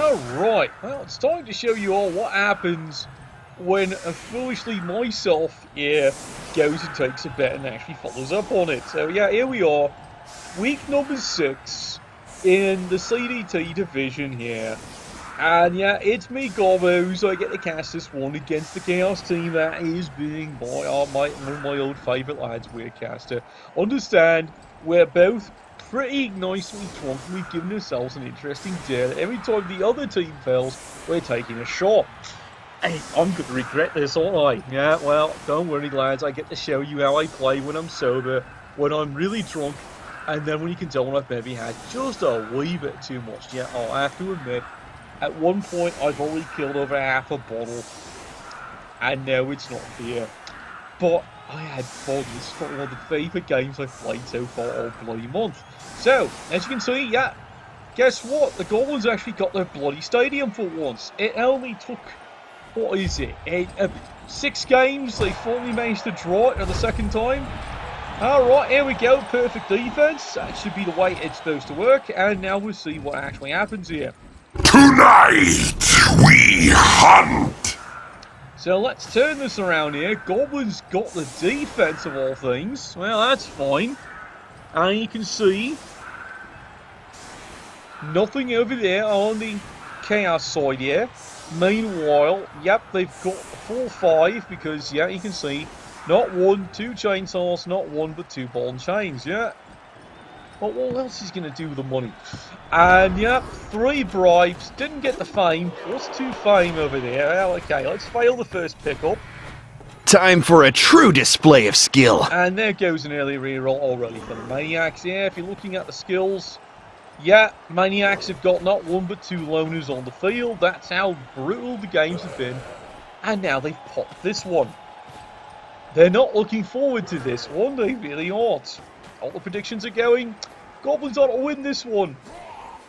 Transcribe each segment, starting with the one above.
Alright, well, it's time to show you all what happens when foolishly myself here goes and takes a bet and actually follows up on it. So yeah, here we are, week number 6 in the CDT Division here. And yeah, it's me, Goblins. I get to cast this one against the Chaos team that is being by one of my old favourite lads, Weirdcaster. Understand, we're both pretty nicely drunk and we've given ourselves an interesting deal. Every time the other team fails, we're taking a shot. Hey, I'm going to regret this, aren't I? Yeah, well, don't worry, lads. I get to show you how I play when I'm sober, when I'm really drunk, and then when you can tell when I've maybe had just a wee bit too much. Yeah, I have to admit, at one point I've already killed over half a bottle, and now it's not here. But I had fun. This is one of the favourite games I've played so far all bloody month. So, as you can see, yeah, guess what? The Goblins actually got their bloody stadium for once. It only took, what is it, 6 games. They finally managed to draw it for the second time. Alright, here we go. Perfect defense. That should be the way it's supposed to work. And now we'll see what actually happens here. Tonight, we hunt! So let's turn this around here. Goblins got the defense of all things. Well, that's fine. And you can see nothing over there on the Chaos side here. Meanwhile, yep, they've got a 4-5 because, yeah, you can see not 1, 2 chainsaws, not 1 but 2 ball and chains, yeah. But what else is going to do with the money? And, yep, 3 bribes, didn't get the fame, plus 2 fame over there. Well, okay, let's fail the first pickup. Time for a true display of skill. And there goes an early reroll already for the Maniacs. Yeah, if you're looking at the skills, yeah, Maniacs have got not 1 but 2 loners on the field. That's how brutal the games have been. And now they've popped this one. They're not looking forward to this one, they really aren't. All the predictions are going, Goblins ought to win this one.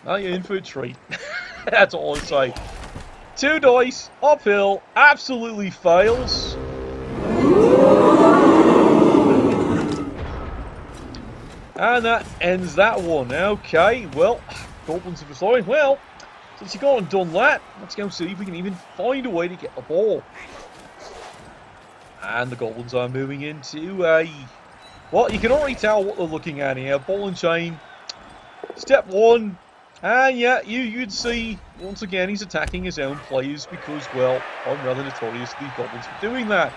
Now you're in for a treat. That's all I say. 2 dice, uphill, absolutely fails. And that ends that one. Okay, well, Goblins have decided, well, since you've gone and done that, let's go see if we can even find a way to get the ball. And the Goblins are moving into a... Well, you can already tell what they're looking at here. Ball and chain. Step 1. And yeah, you'd see, once again, he's attacking his own players because, well, I'm rather notorious to the Goblins for doing that.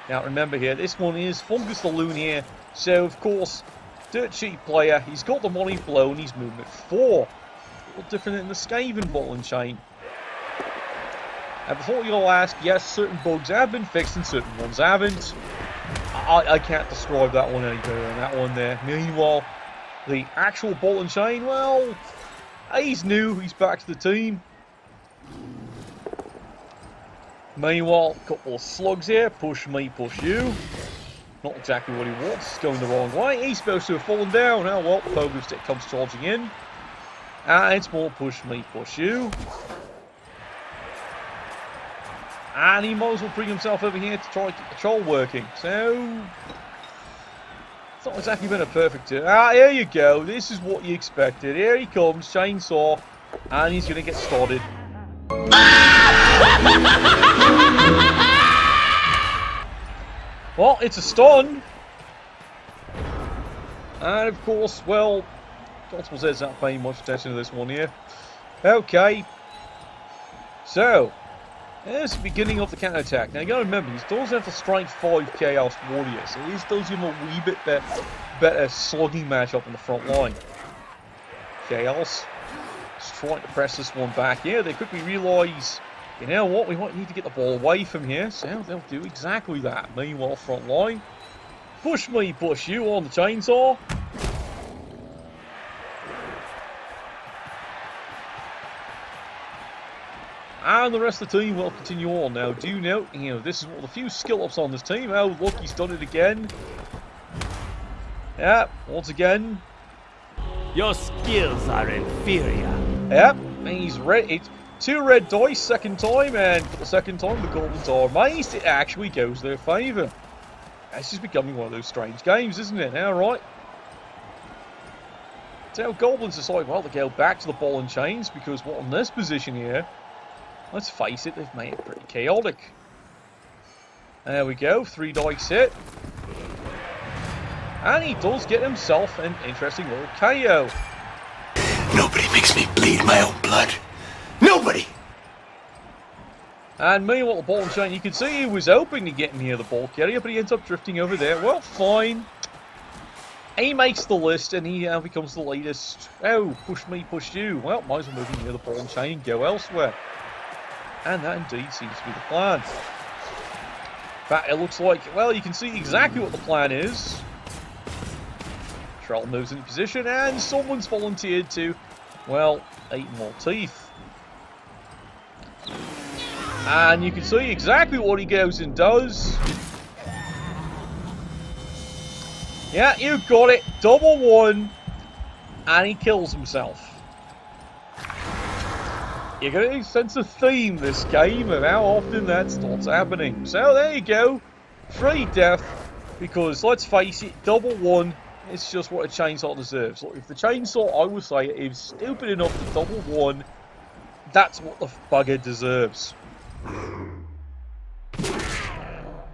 Now remember here, this one is Fungus the Loon here. So, of course, dirt cheap player. He's got the money blown. He's movement 4. A little different than the Skaven ball and chain. And before you all ask, yes, certain bugs have been fixed and certain ones haven't. I can't describe that one any better than that one there. Meanwhile, the actual ball and chain, well, he's new. He's back to the team. Meanwhile, a couple of slugs here. Push me, push you. Not exactly what he wants. It's going the wrong way. He's supposed to have fallen down. Oh well, pogo stick comes charging in. And it's more push me, push you. And he might as well bring himself over here to try to get the troll working. So, it's not exactly been a perfect turn. Here you go. This is what you expected. Here he comes, chainsaw. And he's going to get started. Well, it's a stun. And of course, well, Constable says not paying much attention to this one here. Okay. So, there's the beginning of the counter-attack. Now you gotta remember, he does have the strength 5 Chaos Warrior, so this does give him a wee bit better slugging matchup on the front line. Chaos is trying to press this one back here. They quickly realise, you know what, we might need to get the ball away from here, so they'll do exactly that. Meanwhile, front line, push me, push you on the chainsaw. And the rest of the team will continue on. Now, do note, this is one of the few skill-ups on this team. Oh, look, he's done it again. Yeah, once again. Your skills are inferior. Yep, he's red. It's 2 red dice, second time, and for the second time, the Goblins are amazed. It actually goes their favour. This is becoming one of those strange games, isn't it? All right. So Goblins decide, well, to go back to the ball and chains, because what in this position here, let's face it, they've made it pretty chaotic. There we go, 3 dice hit. And he does get himself an interesting little KO. Nobody makes me bleed my own blood. Nobody! And meanwhile, the ball and chain, you can see he was hoping to get near the ball carrier, but he ends up drifting over there. Well, fine. He makes the list, and he becomes the latest. Oh, push me, push you. Well, might as well move near the ball and chain and go elsewhere. And that indeed seems to be the plan. In fact, it looks like, well, you can see exactly what the plan is. Trell moves into position, and someone's volunteered to, well, eat more teeth. And you can see exactly what he goes and does. Yeah, you got it. Double one. And he kills himself. You're going to sense a theme this game of how often that starts happening. So there you go. Free death. Because let's face it, double one, it's just what a chainsaw deserves. Look, if the chainsaw, I would say, is stupid enough to double one, that's what the bugger deserves.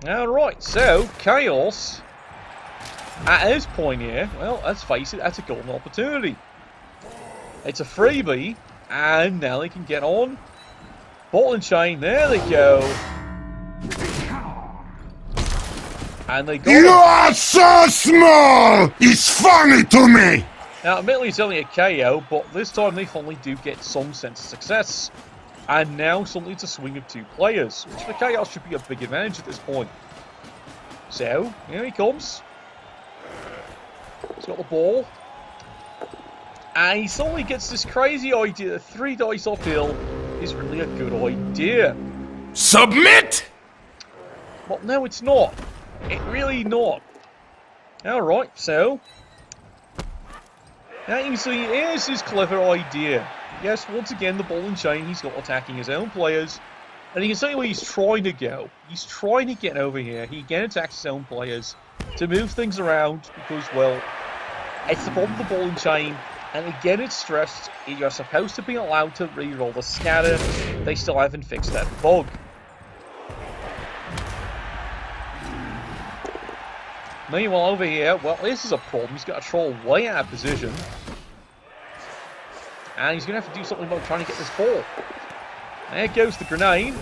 Alright, so Chaos, at this point here, well, let's face it, that's a golden opportunity. It's a freebie, and now they can get on. Ball and chain, there they go. And they got You are so small! It's funny to me! Now, admittedly, it's only a KO, but this time they finally do get some sense of success. And now suddenly it's a swing of 2 players, which for Chaos should be a big advantage at this point. So, here he comes. He's got the ball. And he suddenly gets this crazy idea that 3 dice uphill is really a good idea. Submit! Well, no, it's not. It really not. Alright, so. Now you can see, here's his clever idea. Yes, once again, the ball and chain, he's got attacking his own players. And you can see where he's trying to go. He's trying to get over here. He again attacks his own players to move things around because, well, it's the problem with the ball and chain. And again, it's stressed. You're supposed to be allowed to re-roll the scatter. They still haven't fixed that bug. Meanwhile, over here, well, this is a problem. He's got to troll way out of position. And he's going to have to do something about trying to get this ball. There goes the grenade.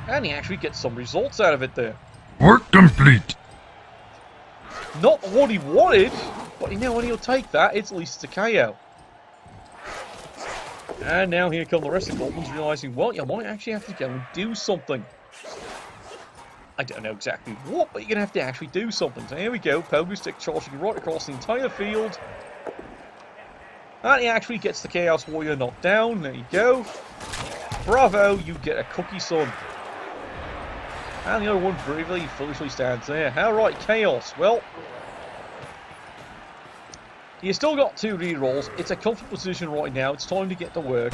And he actually gets some results out of it there. Work complete. Not what he wanted, but you know what, he'll take that. It's at least a KO. And now here come the rest of the Goblins realising, well, you might actually have to go and do something. I don't know exactly what, but you're going to have to actually do something. So here we go, Pogo Stick charging right across the entire field. And he actually gets the Chaos Warrior knocked down. There you go. Bravo, you get a cookie, son. And the other one bravely, foolishly stands there. Alright, Chaos. Well, you still got 2 rerolls. It's a comfortable position right now. It's time to get to work.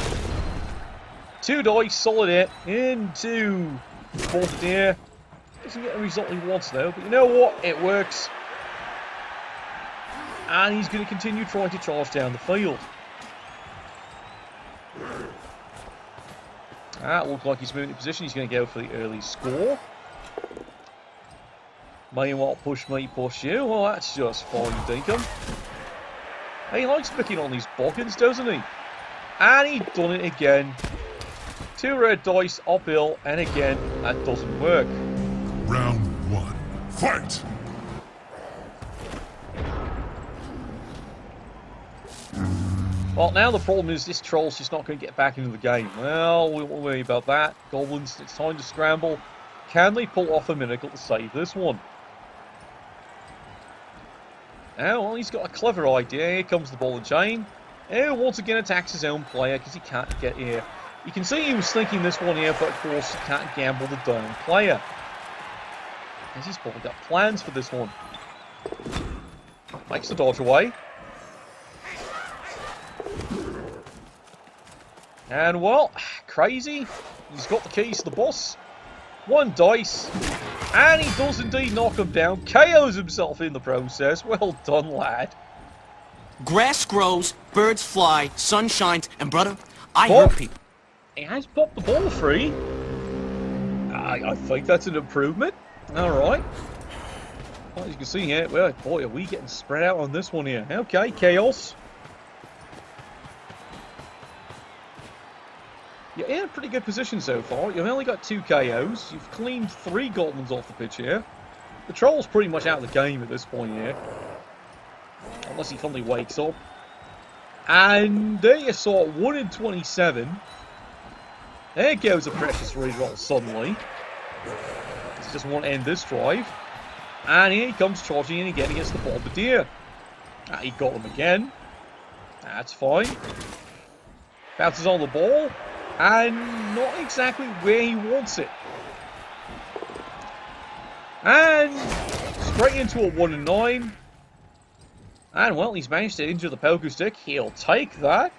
2 dice, solid hit, into fourth there. Doesn't get the result he wants though, but you know what? It works. And he's going to continue trying to charge down the field. It looks like he's moving into position. He's going to go for the early score. Meanwhile, push me, push you. Well, that's just fine, Dinkum. He likes picking on these boggins, doesn't he? And he done it again. 2 red dice, uphill, and again, that doesn't work. Round 1. Fight! Well, now the problem is this troll's just not going to get back into the game. Well, we won't worry about that. Goblins, it's time to scramble. Can they pull off a miracle to save this one? Now, well, he's got a clever idea. Here comes the ball and chain. Once again attacks his own player because he can't get here. You can see he was thinking this one here, but of course he can't gamble the down player. Because he's probably got plans for this one. Makes the dodge away. And, well, crazy. He's got the keys to the boss. 1 dice. And he does indeed knock him down. KOs himself in the process. Well done, lad. Grass grows, birds fly, sun shines, and brother, I Pop. hurt people. He has popped the ball free. I think that's an improvement. Alright. Well, as you can see here, well, boy, are we getting spread out on this one here. Okay, Chaos. You're in a pretty good position so far. You've only got 2 KOs. You've cleaned 3 Goblins off the pitch here. The Troll's pretty much out of the game at this point here. Unless he finally wakes up. And there you saw 1 in 27. There goes a precious reroll suddenly. He doesn't want to end this drive. And here he comes charging in again against the Bombardier. He got him again. That's fine. Bounces on the ball. And not exactly where he wants it. And straight into a 1 in 9. And well, he's managed to injure the poker stick. He'll take that.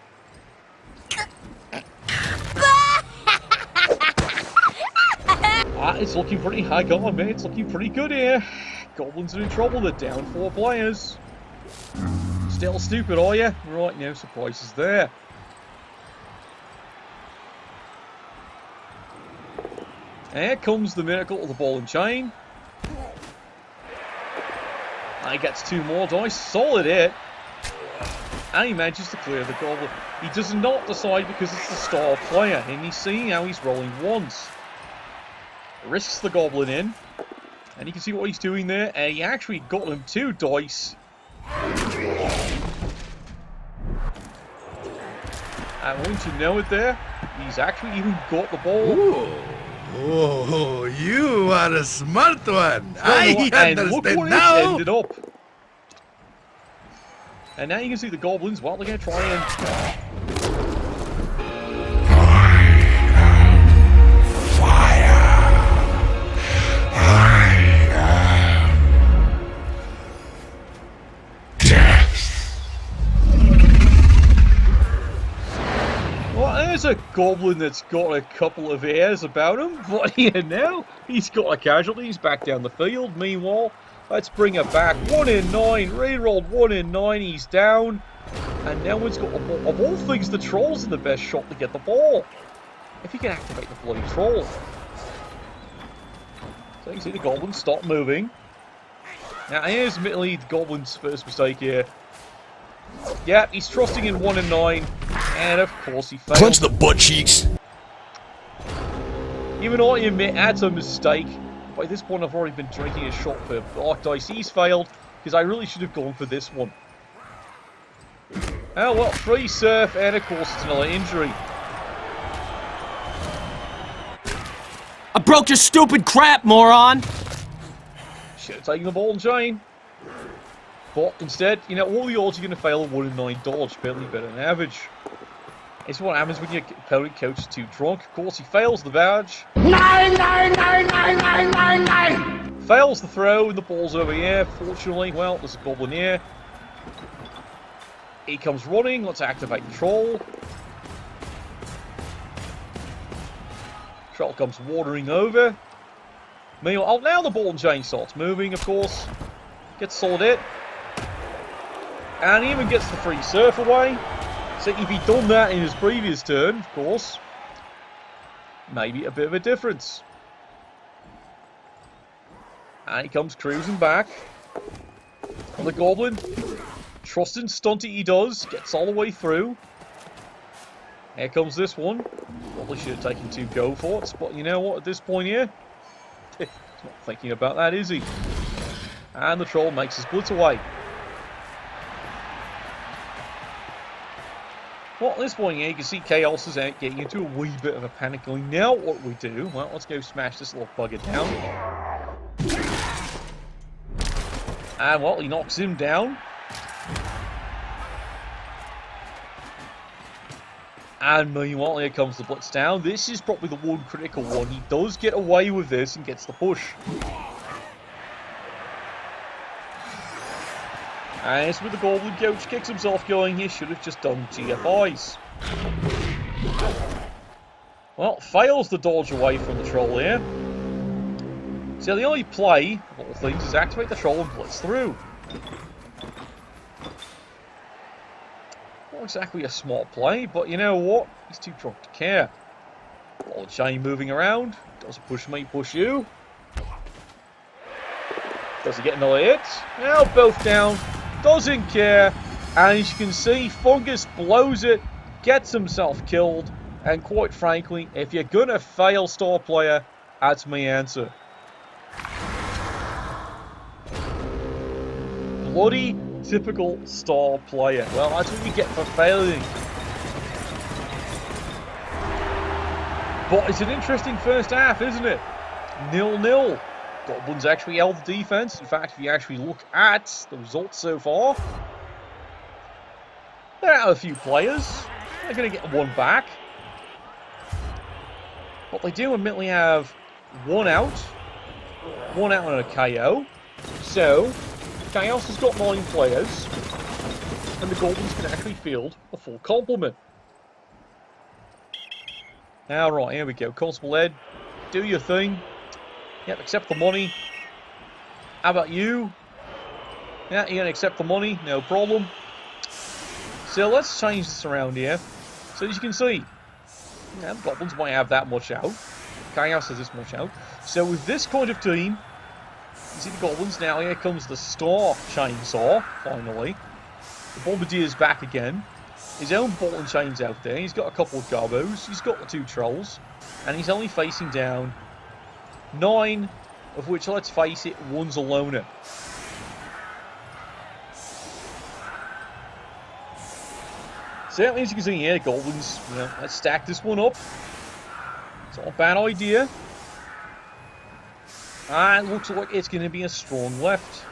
It's looking pretty high on, man. It's looking pretty good here. Goblins are in trouble. They're down 4 players. Still stupid, are you? Right, no surprises there. Here comes the miracle of the ball and chain. And he gets 2 more dice. Solid hit. And he manages to clear the Goblin. He does not decide because it's the star player. And he's seeing how he's rolling once. Risks the Goblin in. And you can see what he's doing there. And he actually got him 2 dice. And won't you know it there? He's actually even got the ball. Ooh. Oh, you are a smart one. I And look understand what now. it's ended up. And now you can see the Goblins, well, they're going to try and... There's a Goblin that's got a couple of airs about him, but here now, he's got a casualty, he's back down the field. Meanwhile, let's bring it back. 1 in 9, rerolled 1 in 9, he's down. And now one's got, of all things, the Troll's in the best shot to get the ball. If he can activate the bloody Troll. So you can see the Goblins stop moving. Now here's admittedly the Goblin's first mistake here. Yeah, he's trusting in 1 in 9, and of course he failed. Clench the butt cheeks. Even though I admit that's a mistake, by this point I've already been drinking a shot for Dark Dice. He's failed, because I really should have gone for this one. Oh well, free surf, and of course it's another injury. I broke your stupid crap, moron! Should have taken the ball and chain. But instead, you know, all the odds are going to fail a 1 in 9 dodge, barely better than average. It's what happens when your opponent coach is too drunk. Of course, he fails the badge. 9, 9, 9, 9, 9, 9, 9. Fails the throw, and the ball's over here. Fortunately, well, there's a Goblin here. He comes running. Let's activate the Troll. Troll comes watering over. Meanwhile, oh, now the ball and chain starts moving, of course. Gets solid hit. And he even gets the free surf away. So if he'd done that in his previous turn, of course, maybe a bit of a difference. And he comes cruising back. And the Goblin, trusting stunty he does, gets all the way through. Here comes this one. Probably should have taken 2 go forts, but you know what, at this point here, he's not thinking about that, is he? And the Troll makes his blitz away. Well, at this point here, you can see Chaos is out getting into a wee bit of a panic going, now what we do? Well, let's go smash this little bugger down. And, well, he knocks him down. And meanwhile, here comes the blitz down. This is probably the one critical one. He does get away with this and gets the push. And it's with the Goblin coach kicks himself going, he should have just done GFIs. Well, fails the dodge away from the Troll here. So the only play, of all things, is activate the Troll and blitz through. Not exactly a smart play, but you know what? He's too drunk to care. Ball chain moving around. Does it push me, push you? Does he get another hit? Now both down. Doesn't care. And as you can see, Fungus blows it, gets himself killed. And quite frankly, if you're going to fail star player, that's my answer. Bloody typical star player. Well, that's what you get for failing. But it's an interesting first half, isn't it? 0-0. Goblins actually held the defense. In fact, if you actually look at the results so far, they're out a few players. They're going to get one back. But they do admittedly have one out and a KO. So, Chaos has got 9 players, and the Goblins can actually field a full complement. Alright, here we go. Constable Ed, do your thing. Yep, accept the money. How about you? Yeah, you're going to accept the money, no problem. So let's change this around here. So as you can see, yeah, the Goblins might have that much out. Chaos has this much out. So with this kind of team, you see the Goblins now. Here comes the Star Chainsaw, finally. The Bombardier's back again. His own ball and chain's out there. He's got a couple of Garbos. He's got the 2 Trolls. And he's only facing down 9, of which, let's face it, 1's a loner. Certainly, as you can see here, the Goblins, you know, let's stack this one up. It's not a bad idea. And it looks like it's going to be a strong left.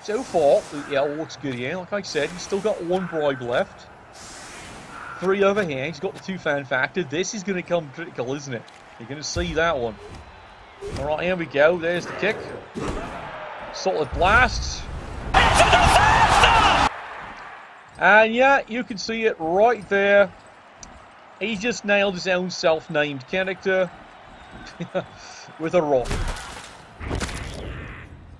So far, yeah, it looks good here. Like I said, he's still got 1 bribe left. 3 over here. He's got the 2 fan factor. This is going to come critical, isn't it? You're going to see that one. Alright, here we go. There's the kick. Solid blast. And yeah, you can see it right there. He just nailed his own self-named character with a rock.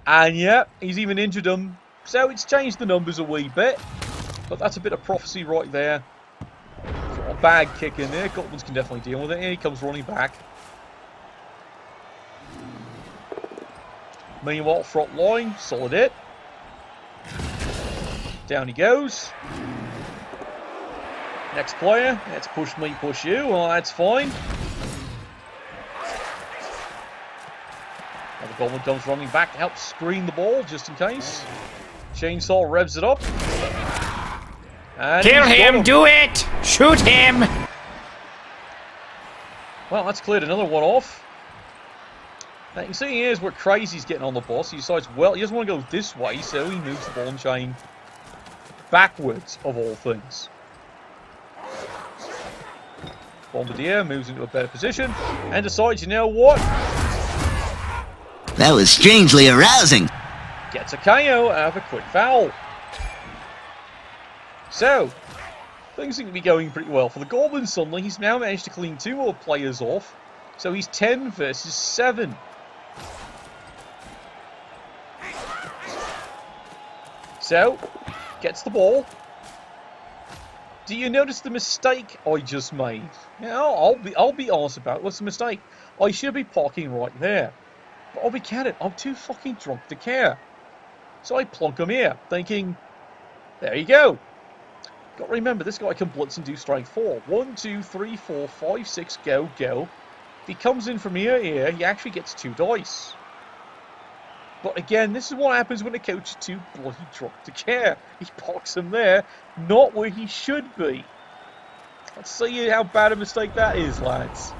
And yeah, he's even injured him. So it's changed the numbers a wee bit. But that's a bit of prophecy right there. A bad kick in there. Goblins can definitely deal with it. Here he comes running back. Meanwhile, front line, solid hit. Down he goes. Next player. Let's push me, push you. Well, that's fine. Now the Goblin comes running back to help screen the ball, just in case. Chainsaw revs it up. And kill him! Do it! Shoot him! Well, that's cleared another one off. Now you can see here's where Crazy's getting on the boss. He decides, well, he doesn't want to go this way, so he moves the ball and chain backwards, of all things. Bombardier moves into a better position and decides, you know what? That was strangely arousing. Gets a KO out of a quick foul. So, things seem to be going pretty well for the Goblins suddenly. He's now managed to clean 2 more players off. So he's 10 versus 7. So, gets the ball. Do you notice the mistake I just made? Yeah, I'll be honest about it. What's the mistake? I should be parking right there. But I'll be candid, I'm too fucking drunk to care. So I plonk him here, thinking, there you go. Got to remember, this guy can blitz and do strike 4. 1, 2, 3, 4, 5, 6, go, go. If he comes in from here, he actually gets 2 dice. But again, this is what happens when a coach is too bloody drunk to care. He parks him there, not where he should be. Let's see how bad a mistake that is, lads.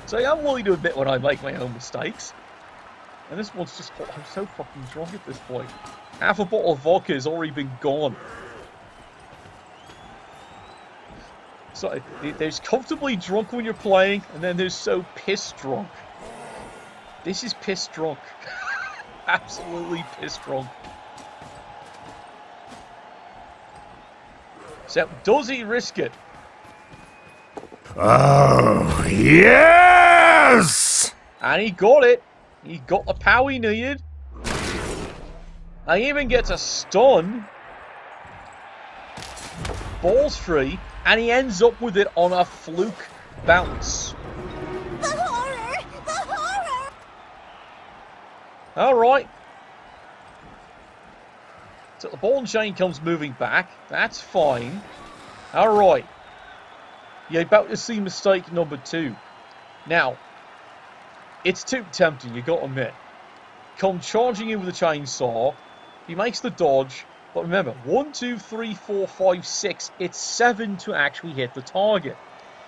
So I'm willing to admit when I make my own mistakes. And this one's just, I'm so fucking drunk at this point. Half a bottle of vodka has already been gone. So there's comfortably drunk when you're playing, and then there's so piss drunk. This is piss drunk. Absolutely piss drunk. So, does he risk it? Oh, yes! And he got it. He got the power he needed. And he even gets a stun. ball's free, and he ends up with it on a fluke bounce. The horror! The horror! Alright. So the ball and chain comes moving back. That's fine. Alright. You're about to see mistake number 2. Now, it's too tempting, you gotta admit. Come charging in with a chainsaw. He makes the dodge. But remember, 1, 2, 3, 4, 5, 6. It's 7 to actually hit the target.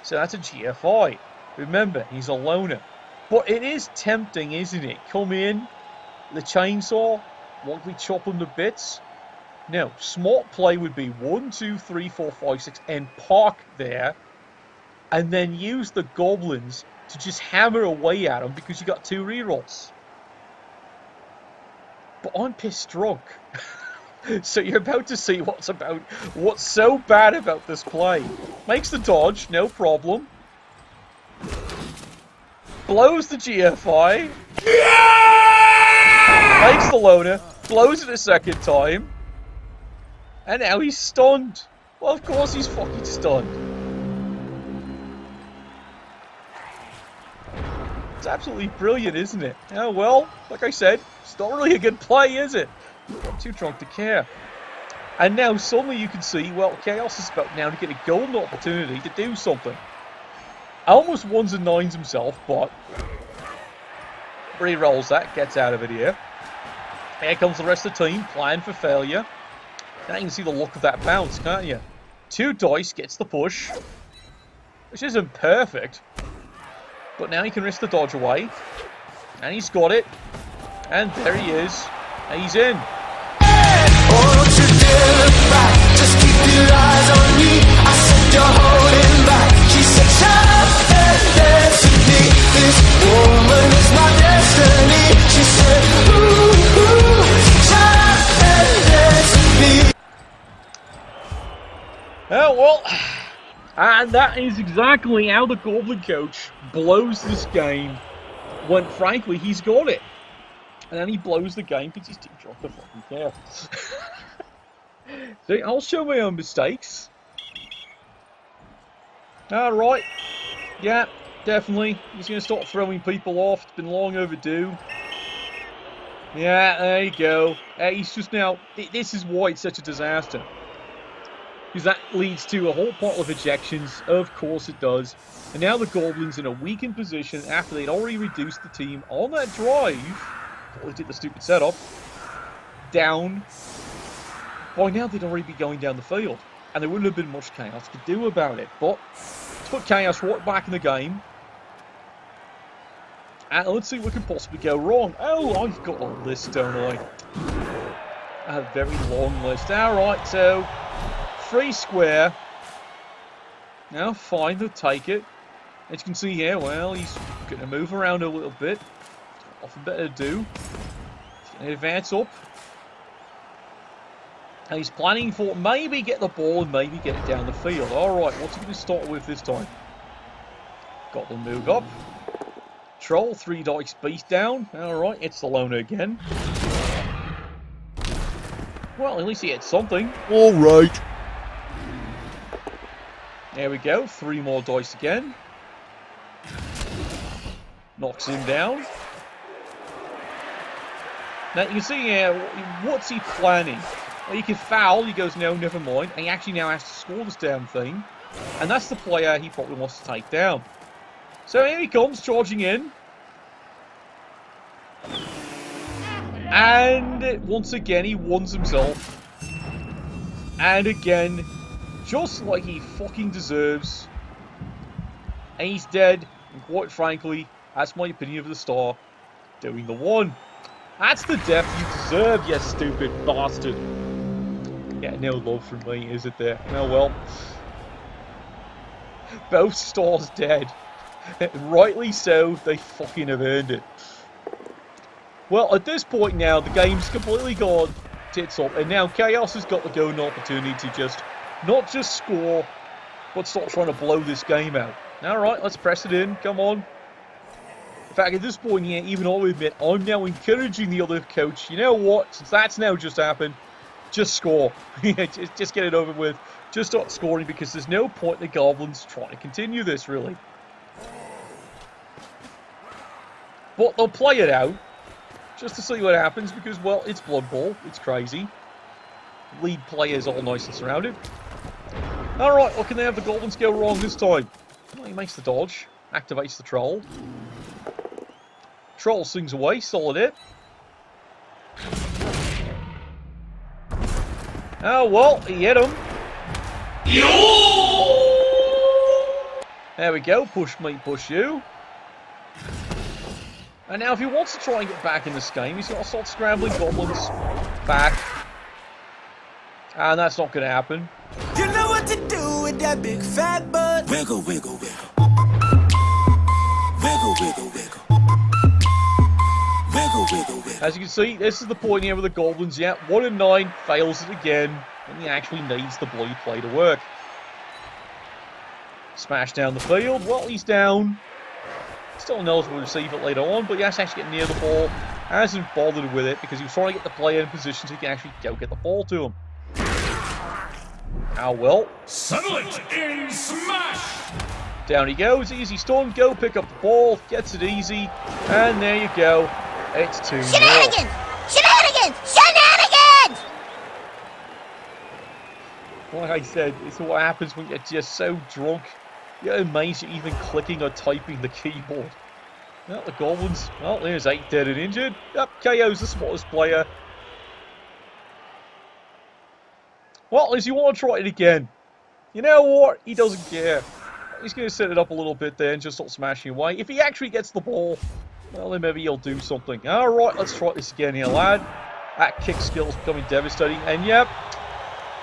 So that's a GFI. Remember, he's a loner. But it is tempting, isn't it? Come in, the chainsaw, likely chop him to bits. Now, smart play would be 1, 2, 3, 4, 5, 6, and park there. And then use the Goblins to just hammer away at him because you got 2 rerolls. But I'm pissed drunk. So you're about to see what's so bad about this play. Makes the dodge, no problem. Blows the GFI. Makes the loner. Blows it a second time. And now he's stunned. Well, of course he's fucking stunned. It's absolutely brilliant, isn't it? Oh, well, like I said, it's not really a good play, is it? I'm too drunk to care. And now suddenly you can see, well, Chaos is about now to get a golden opportunity to do something. Almost 1s and 9s himself, but re-rolls that, gets out of it here. Here comes the rest of the team, plan for failure. Now you can see the look of that bounce, can't you? 2 dice, gets the push. Which isn't perfect. But now he can risk the dodge away. And he's got it. And there he is. And he's in. Oh, well. And that is exactly how the Goblin coach blows this game when, frankly, he's got it. And then he blows the game because he's too drunk to fucking care. So I'll show my own mistakes. Alright. Yeah, definitely. He's going to start throwing people off. It's been long overdue. Yeah, there you go. He's just now... This is why it's such a disaster. Because that leads to a whole pile of ejections. Of course it does. And now the Goblins in a weakened position after they'd already reduced the team on that drive. Well, they did the stupid setup. Down. By now they'd already be going down the field. And there wouldn't have been much Chaos to do about it. But let's put Chaos right back in the game. And let's see what could possibly go wrong. Oh, I've got a list, don't I? A very long list. Alright, so... free square. Now, fine, they'll take it. As you can see here, well, he's going to move around a little bit. Nothing better to do. He's going to advance up. And he's planning for maybe get the ball and maybe get it down the field. Alright, what's he going to start with this time? Got the move up. Troll, 3 dice beast down. Alright, it's the loner again. Well, at least he had something. Alright. There we go, 3 more dice again. Knocks him down. Now you can see here, what's he planning? Well, he can foul, he goes, no, never mind. And he actually now has to score this damn thing. And that's the player he probably wants to take down. So here he comes, charging in. And once again, he wons himself. And again, just like he fucking deserves. And he's dead. And quite frankly, that's my opinion of the star. Doing the 1. That's the death you deserve, you stupid bastard. Yeah, no love from me, is it there? Oh well. Both stars dead. Rightly so, they fucking have earned it. Well, at this point now, the game's completely gone tits up. And now Chaos has got the golden opportunity to just, not just score, but start trying to blow this game out. Alright, let's press it in. Come on. In fact, at this point here, even I'll admit, I'm now encouraging the other coach. You know what? Since that's now just happened, Just score. just get it over with. Just start scoring because there's no point in the Goblins trying to continue this, really. But they'll play it out just to see what happens because, well, it's Blood Bowl. It's crazy. Lead players all nice and surrounded. Alright, what can they have the Goblins go wrong this time? Well, he makes the dodge. Activates the Troll. Troll swings away. Solid hit. Oh, well, he hit him. There we go. Push me, push you. And now if he wants to try and get back in this game, he's got to start scrambling Goblins back. And that's not going to happen. You know what to do with that big fat butt. Wiggle, wiggle, wiggle. Wiggle, wiggle, wiggle. Wiggle, wiggle, wiggle. As you can see, this is the point here with the Goblins. Yeah, 1 and 9, fails it again. And he actually needs the blue play to work. Smash down the field. Well, he's down. Still knows we'll receive it later on, but he has to actually get near the ball. Hasn't bothered with it because he was trying to get the player in position so he can actually go get the ball to him. Oh well. Settle it in smash! Down he goes. Easy stun. Go pick up the ball. Gets it easy. And there you go. It's 2-0. Shenanigans! Shenanigans! Shenanigans! Like I said, it's what happens when you're just so drunk. You're amazed you're even clicking or typing the keyboard. Well, the Goblins. Well, there's 8 dead and injured. Yep, KO's the smallest player. Well, as you want to try it again. You know what? He doesn't care. He's going to set it up a little bit there and just start smashing away. If he actually gets the ball, well, then maybe he'll do something. Alright, let's try this again here, lad. That kick skill is becoming devastating. And yep,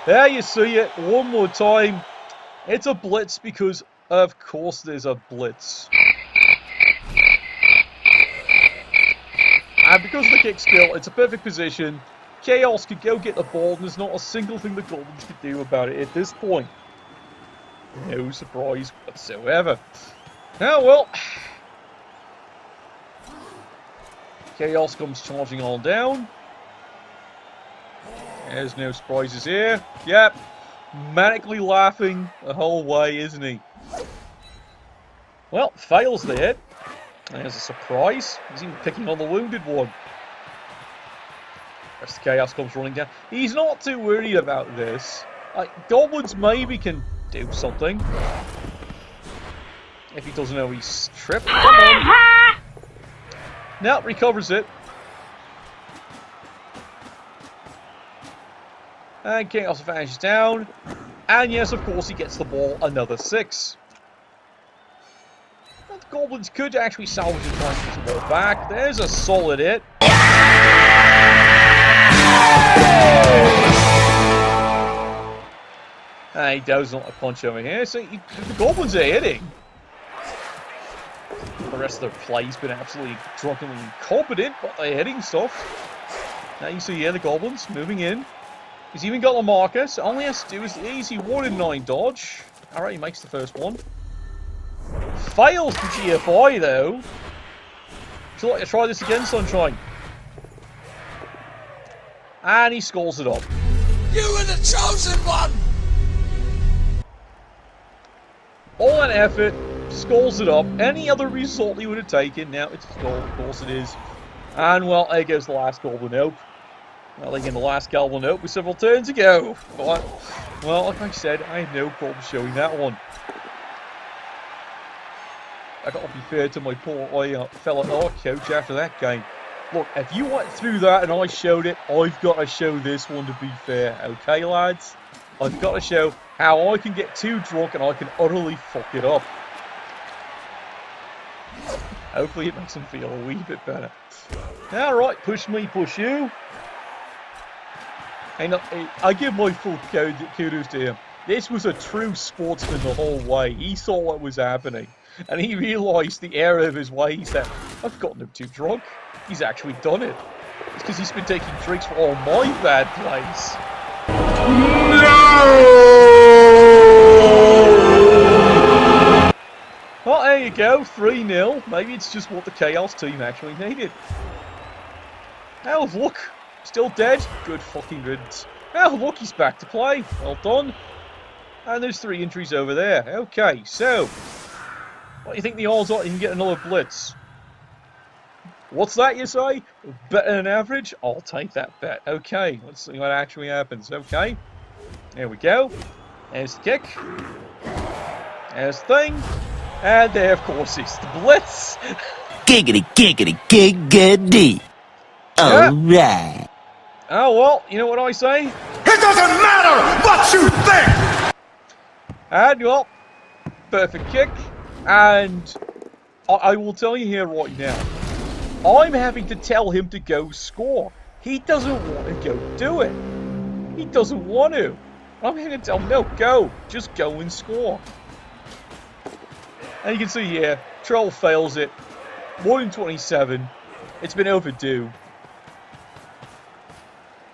there you see it. One more time. It's a blitz because, of course, there's a blitz. And because of the kick skill, it's a perfect position. Chaos could go get the ball, and there's not a single thing the Goblins could do about it at this point. No surprise whatsoever. Oh well. Chaos comes charging on down. There's no surprises here. Yep. Manically laughing the whole way, isn't he? Well, fails the hit. There's a surprise. He's even picking on the wounded one. Rest of Chaos comes running down. He's not too worried about this. Goblins maybe can do something. If he doesn't know he's tripped. Come on. Now recovers it. And Chaos vanishes down. And yes, of course, he gets the ball. Another 6. Well, the Goblins could actually salvage and try and get the ball back. There's a solid hit. He does not a punch over here. So the Goblins are hitting. The rest of their play's been absolutely drunkenly incompetent, but they're hitting stuff. Now you see here the Goblins moving in. He's even got the marker, so all he has to do is the easy 1 in 9 dodge. Alright, he makes the first one. Fails the GFI though. Would you like to try this again, Sunshine? And he scores it up. You were the chosen one! All that effort, scores it up. Any other result he would have taken, now it's a goal, of course it is. And well, there goes the last Goblin Ope. Well, again, the last Goblin Ope with several turns ago. But, well, like I said, I had no problem showing that one. I gotta be fair to my poor fellow art coach after that game. Look, if you went through that and I showed it, I've got to show this one to be fair, okay, lads? I've got to show how I can get too drunk and I can utterly fuck it up. Hopefully it makes him feel a wee bit better. Alright, push me, push you. And I give my full kudos to him. This was a true sportsman the whole way. He saw what was happening. And he realised the error of his ways that I've gotten him too drunk. He's actually done it. It's because he's been taking drinks for all my bad plays. Well, there you go, 3-0. Maybe it's just what the Chaos team actually needed. Now, look, still dead. Good fucking riddance. Oh, look, he's back to play. Well done. And there's 3 injuries over there. Okay, so what do you think the odds are you can get another blitz? What's that, you say? Better than average? I'll take that bet. Okay, let's see what actually happens. Okay, there we go. There's the kick. There's the thing. And there, of course, is the blitz. Giggity, giggity, giggity. Alright. Oh, well, you know what I say? It doesn't matter what you think! And, well, perfect kick. And I will tell you here right now, I'm having to tell him to go score. He doesn't want to go do it. He doesn't want to. I'm having to tell him, no, go. Just go and score. And you can see here, Troll fails it. 1 in 27. It's been overdue.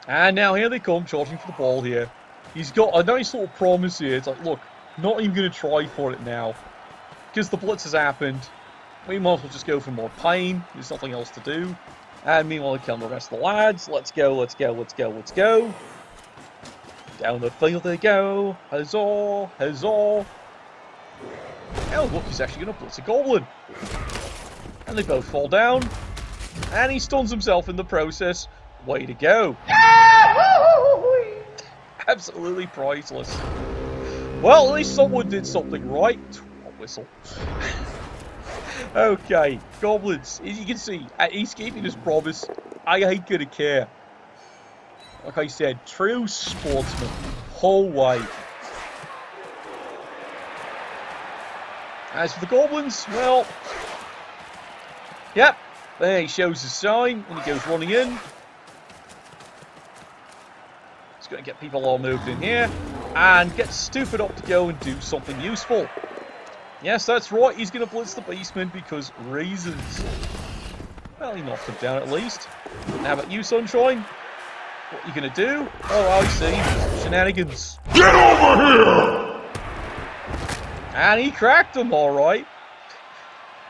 And now here they come, charging for the ball here. He's got a nice little promise here. It's like, look, not even going to try for it now. Because the blitz has happened. We might as well just go for more pain. There's nothing else to do. And meanwhile, I kill the rest of the lads. Let's go, let's go, let's go, let's go. Down the field they go. Huzzah, huzzah. Oh, look, he's actually going to blitz a goblin. And they both fall down. And he stuns himself in the process. Way to go. Absolutely priceless. Well, at least someone did something right. Whistle. Okay, Goblins. As you can see, he's keeping his promise. I ain't gonna care. Like I said, true sportsman. Whole way. As for the Goblins, well... Yep, there he shows his sign when he goes running in. He's going to get people all moved in here. And get stupid up to go and do something useful. Yes, that's right, he's going to blitz the basement because reasons. Well, he knocked him down at least. How about you, Sunshine? What are you going to do? Oh, I see. Shenanigans. Get over here! And he cracked him, alright.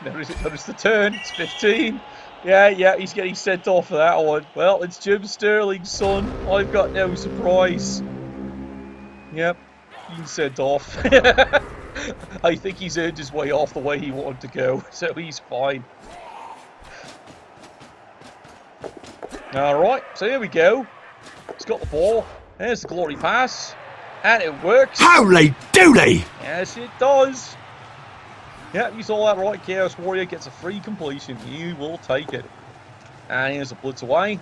Notice the turn. It's 15. Yeah, he's getting sent off for that one. Well, it's Jim Sterling's son. I've got no surprise. Yep, he's sent off. I think he's earned his way off the way he wanted to go, so he's fine. Alright, so here we go. He's got the ball. There's the glory pass. And it works. Holy dooly! Yes, it does. Yep, you saw that right. Chaos Warrior gets a free completion. He will take it. And here's a blitz away.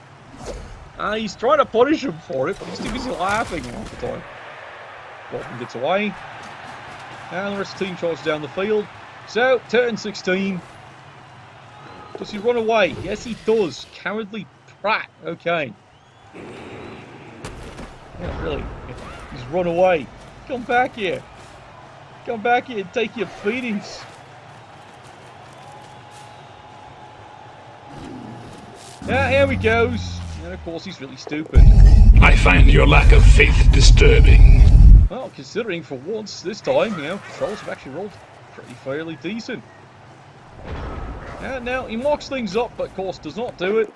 And he's trying to punish him for it, but he's too busy laughing half the time. Goblin gets away. And the rest of the team charges down the field. So, turn 16. Does he run away? Yes, he does. Cowardly prat. Okay. Yeah, really. He's run away. Come back here. Come back here and take your beatings. Yeah, here he goes. And of course, he's really stupid. I find your lack of faith disturbing. Well, considering for once, this time, Trolls have actually rolled pretty fairly decent. And now he mocks things up, but of course does not do it.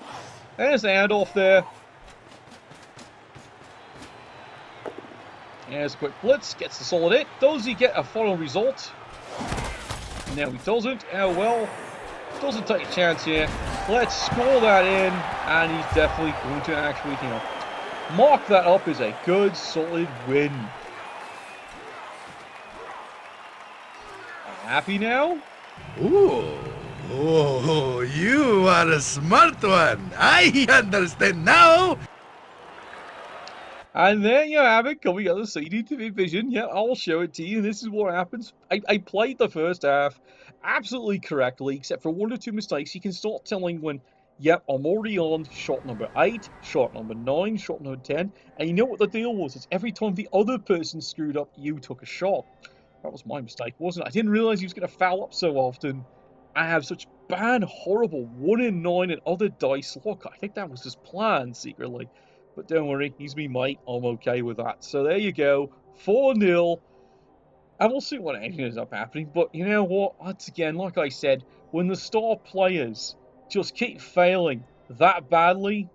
There's the handoff there. There's a quick blitz, gets the solid hit. Does he get a final result? No, he doesn't. Oh well. Doesn't take a chance here. Let's score that in, and he's definitely going to actually, mark that up as a good, solid win. Happy now? Oh, you are a smart one. I understand now. And there you have it, coming out of the CDT Division. Yeah, I'll show it to you. This is what happens. I played the first half absolutely correctly, except for 1 or 2 mistakes. You can start telling when, yep, I'm already on shot number 8, shot number 9, shot number 10. And you know what the deal was? It's every time the other person screwed up, you took a shot. That was my mistake, wasn't it? I didn't realize he was going to foul up so often. I have such bad, horrible 1 in 9 and other dice luck. I think that was his plan secretly. But don't worry, he's me mate. I'm okay with that. So there you go. 4-0. And we'll see what ends up happening. But you know what? Once again, like I said, when the star players just keep failing that badly,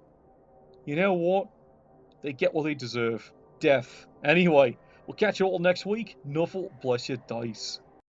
you know what? they get what they deserve. Death. Anyway, we'll catch you all next week. Nuffle bless your dice.